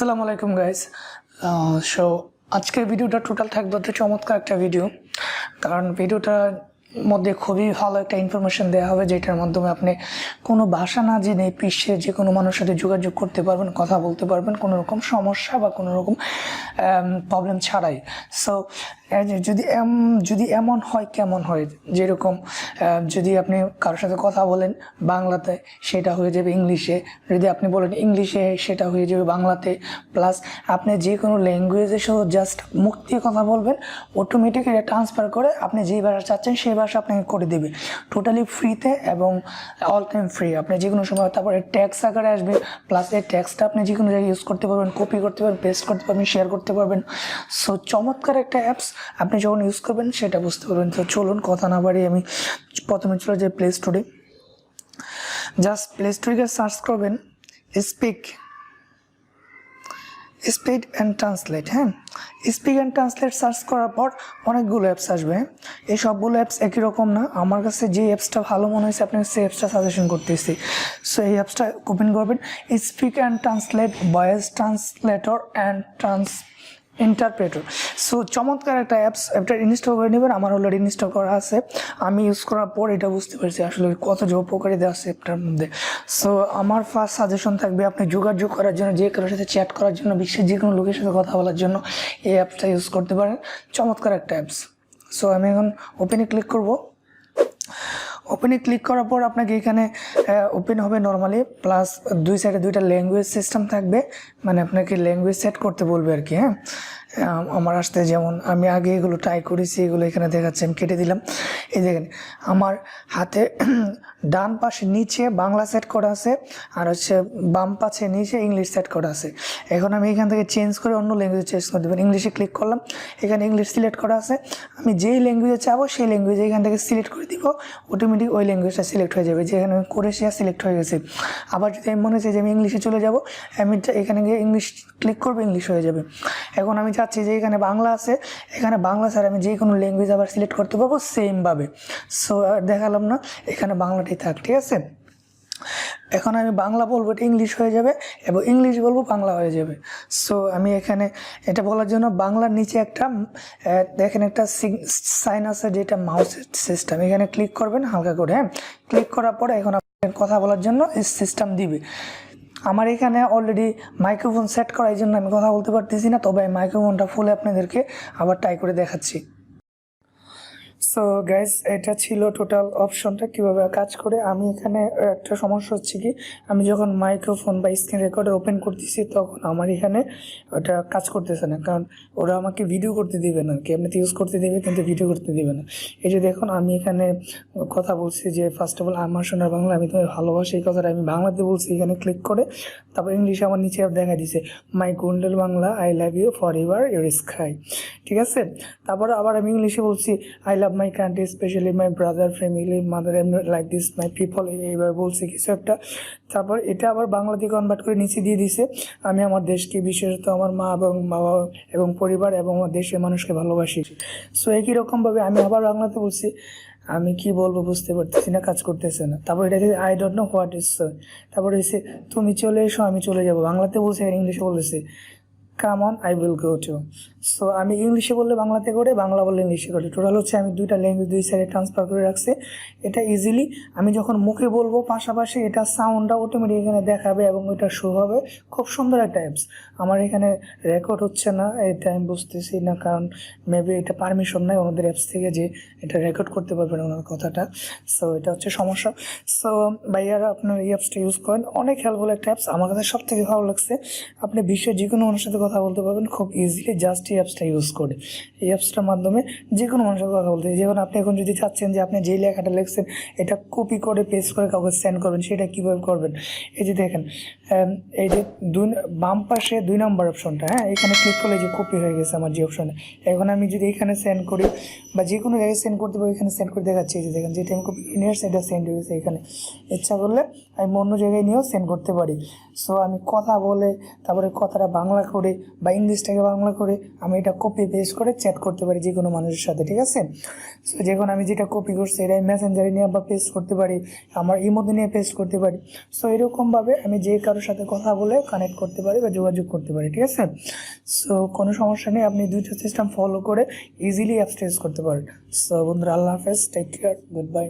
আসসালামু আলাইকুম guys. So আজকের ভিডিওটা টোটাল থাকবে হচ্ছে চমৎকার একটা ভিডিও, কারণ ভিডিওটার মধ্যে খুবই ভালো একটা ইনফরমেশন দেওয়া হবে, যেটার মাধ্যমে আপনি কোনো ভাষা না জেনে বিশ্বের যে কোনো মানুষের সাথে যোগাযোগ করতে পারবেন, কথা বলতে পারবেন কোনো রকম সমস্যা বা কোনো রকম প্রবলেম ছাড়াই। সো যদি এমন হয় কেমন হয়, যেরকম যদি আপনি কারোর সাথে কথা বলেন বাংলাতে সেটা হয়ে যাবে ইংলিশে, যদি আপনি বলেন ইংলিশে সেটা হয়ে যাবে বাংলাতে, প্লাস আপনি যে কোনো ল্যাঙ্গুয়েজে সহ জাস্ট মুখ দিয়ে কথা বলবেন, অটোমেটিক এটা ট্রান্সফার করে আপনি যেই ভাষা চাচ্ছেন সেই ভাষা আপনাকে করে দেবে টোটালি ফ্রিতে এবং অল টাইম ফ্রি। আপনি যে কোনো সময়, তারপরে ট্যাক্স আকারে আসবে, প্লাস এই ট্যাক্সটা আপনি যে কোনো জায়গায় ইউজ করতে পারবেন, কপি করতে পারবেন, পেস্ট করতে পারবেন, শেয়ার করতে পারবেন। সো চমৎকার একটা অ্যাপস, আপনি যখন ইউজ করবেন সেটা বুঝতে পারবেন। তো চলুন কথা না বাড়িয়ে আমি প্রথমে চলে যাই প্লে স্টোরে। জাস্ট প্লে স্টোরে সার্চ করবেন স্পিক অ্যান্ড ট্রান্সলেট। হ্যাঁ, স্পিক অ্যান্ড ট্রান্সলেট সার্চ করার পর অনেকগুলো অ্যাপস আসবে। এই সবগুলো অ্যাপস একই রকম না, আমার কাছে যে অ্যাপসটা ভালো মনে হয়েছে আপনাকে সেই অ্যাপসটা সাজেশন করতেছি। সো এই অ্যাপসটা ওপেন করবেন, speak and translate voice translator and interpreter. So চমৎকার একটা অ্যাপস, অ্যাপটা ইনস্টল করে নেবেন। আমার অলরেডি ইনস্টল করা আছে, আমি ইউজ করার পর এটা বুঝতে পারছি আসলে কত যে উপকারিতা আছে অ্যাপটার মধ্যে। সো আমার ফার্স্ট সাজেশন থাকবে, আপনি যোগাযোগ করার জন্য, যে কারোর সাথে চ্যাট করার জন্য, বিশ্বের যে কোনো লোকের সাথে কথা বলার জন্য এই অ্যাপসটা ইউজ করতে পারেন। চমৎকার একটা অ্যাপস। সো আমি এখন ওপেনে ক্লিক করব। ওপেনে ক্লিক করার পর আপনাকে এখানে ওপেন হবে নর্মালি, প্লাস দুই সাইডে দুইটা ল্যাঙ্গুয়েজ সিস্টেম থাকবে, মানে আপনাকে ল্যাঙ্গুয়েজ সেট করতে বলবে আর কি। হ্যাঁ, আমার আসতে যেমন আমি আগে এগুলো ট্রাই করেছি, এগুলো এখানে দেখাচ্ছে, আমি কেটে দিলাম। এই দেখেন আমার হাতে ডান পাশে নিচে বাংলা সেট করা আছে, আর হচ্ছে বাম পাশে নিচে ইংলিশ সেট করা আছে। এখন আমি এখান থেকে চেঞ্জ করে অন্য ল্যাঙ্গুয়েজ চেঞ্জ করে দেবেন। ইংলিশে ক্লিক করলাম, এখানে ইংলিশ সিলেক্ট করা আছে, আমি যেই ল্যাঙ্গুয়েজে চাবো সেই ল্যাঙ্গুয়েজে এখান থেকে সিলেক্ট করে দিব, অটোমেটিক ওই ল্যাঙ্গুয়েজটা সিলেক্ট হয়ে যাবে। যেখানে আমি ক্রোয়েশিয়া সিলেক্ট হয়ে গেছে। আবার যদি আমি মনে চাই যে আমি ইংলিশে চলে যাব, আমি এখানে গিয়ে ইংলিশ ক্লিক করবো, ইংলিশ হয়ে যাবে। এখন আমি চাচ্ছি যে এখানে বাংলা আছে, এখানে বাংলা স্যার আমি যে কোনো ল্যাঙ্গুয়েজ আবার সিলেক্ট করতে পারবো সেমভাবে। সো দেখালাম না, এখানে বাংলাটাই থাক, ঠিক আছে। এখন আমি বাংলা বলবো, এটা ইংলিশ হয়ে যাবে, এবং ইংলিশ বলবো বাংলা হয়ে যাবে। সো আমি এখানে এটা বলার জন্য বাংলার নিচে একটা দেখেন একটা সাইন আছে, যেটা মাউস সিস্টেম, এখানে ক্লিক করবেন হালকা করে। হ্যাঁ, ক্লিক করার পরে এখন আপনার কথা বলার জন্য এই সিস্টেম দিবে। আমার এখানে অলরেডি মাইক্রোফোন সেট করা, এই জন্য আমি কথা বলতে পারতেছি না, তবে আমি মাইক্রোফোনটা ফুলে আপনাদেরকে আবার ট্রাই করে দেখাচ্ছি। সো গাইস, এটা ছিল টোটাল অপশনটা কিভাবে কাজ করে। আমি এখানে একটা সমস্যা হচ্ছে কি, আমি যখন মাইক্রোফোন বা স্ক্রিন রেকর্ডার ওপেন করতেছি তখন আমার এখানে ওটা কাজ করতেছে না, কারণ ওরা আমাকে ভিডিও করতে দিবে না, কি এমনিতে ইউজ করতে দেবে কিন্তু ভিডিও করতে দিবে না। এই যে দেখুন আমি এখানে কথা বলছি যে ফার্স্ট অফ অল আমার সোনার বাংলা, আমি তোমায় ভালোবাসি, এই কথাটা আমি বাংলাতে বলছি এখানে ক্লিক করে। তারপর ইংলিশে আমার নিচে দেখা দিছে মাই গুন্ডেল Bangla, I love you forever your sky, ঠিক আছে। তারপরে আবার আমি ইংলিশে বলছি I love my country, specially my brother, family, mother, and like this my people, এইভাবে বলছি কিছু একটা। তারপর এটা আবার বাংলাতে কনভার্ট করে নিচে দিয়ে দিছে আমি আমার দেশকে, বিশেষত আমার মা এবং বাবা এবং পরিবার এবং আমার দেশের মানুষকে ভালোবাসি। সো একই রকমভাবে আমি আবার বাংলাতে বলছি, আমি কি বলবো বুঝতে পারতেছি না, কাজ করতেছে না। তারপর এটা I don't know what is, তারপর হয়েছে তুমি চলে এসো আমি চলে যাবো, বাংলাতে বলছে, ইংলিশে বলতেছে come on I will go to. So আমি ইংলিশে বললে বাংলাতে করে, বাংলা বললে ইংলিশে করে, টোটাল হচ্ছে আমি দুইটা ল্যাঙ্গুয়েজ দুই সাইডে ট্রান্সফার করে রাখছি। এটা ইজিলি আমি যখন মুখে বলবো পাশাপাশি এটা সাউন্ডটা অটোমেটিক এখানে দেখাবে এবং এটা শো হবে। খুব সুন্দর একটা অ্যাপস। আমার এখানে রেকর্ড হচ্ছে না, এটা আমি বুঝতেছি না, কারণ মেবি এটা পারমিশন নাই ওনাদের অ্যাপস থেকে যে এটা রেকর্ড করতে পারবেন ওনার কথাটা। সো এটা হচ্ছে সমস্যা। সো ভাইয়ারা আপনার এই অ্যাপসটা ইউজ করেন, অনেক হেল্পফুল একটা অ্যাপস। আমার কাছে সব থেকে ভালো লাগছে, আপনি বিশ্বের যে কোনো মানুষের সাথে কথা বলতে পারবেন খুব ইজিলি জাস্ট এই অ্যাপসটা ইউজ করে। এই অ্যাপসটার মাধ্যমে যে কোনো মানুষের সাথে কথা বলতে, যেমন আপনি এখন যদি চাচ্ছেন যে আপনি যেই লেখাটা লিখছেন এটা কপি করে পেস্ট করে কাউকে সেন্ড করবেন, সেটা কীভাবে করবেন। এই যে দেখেন এই যে বাম পাশে 2 নম্বর অপশনটা, হ্যাঁ এখানে ক্লিক করলে যে কপি হয়ে গেছে আমার যে অপশনে। এখন আমি যদি এখানে সেন্ড করি বা যে কোনো জায়গায় সেন্ড করতে পারি, এখানে সেন্ড করে দেখাচ্ছি। এই যে দেখেন যেটা আমি কপি নিয়ে আসছি এটা সেন্ড হয়ে গেছে এখানে। ইচ্ছা করলে আমি অন্য জায়গায় নিয়েও সেন্ড করতে পারি। সো আমি কথা বলে তারপরে কথাটা বাংলা করে করে বা ইংলিশ থেকে বাংলা করে আমি এটা কপি পেস্ট করে চ্যাট করতে পারি যে কোনো মানুষের সাথে, ঠিক আছে। সো যখন আমি যেটা কপি করছি এটা মেসেঞ্জারে নিয়ে আবার পেস্ট করতে পারি, আমার ইমোতে নিয়ে পেস্ট করতে পারি। সো এরকমভাবে আমি যে কারোর সাথে কথা বলে কানেক্ট করতে পারি বা যোগাযোগ করতে পারি, ঠিক আছে। সো কোনো সমস্যা নেই, আপনি দুইটা সিস্টেম ফলো করে ইজিলি অ্যাপসটা ইউজ করতে পারেন। সো বন্ধুরা, আল্লাহ হাফেজ, টেক কেয়ার, গুড বাই।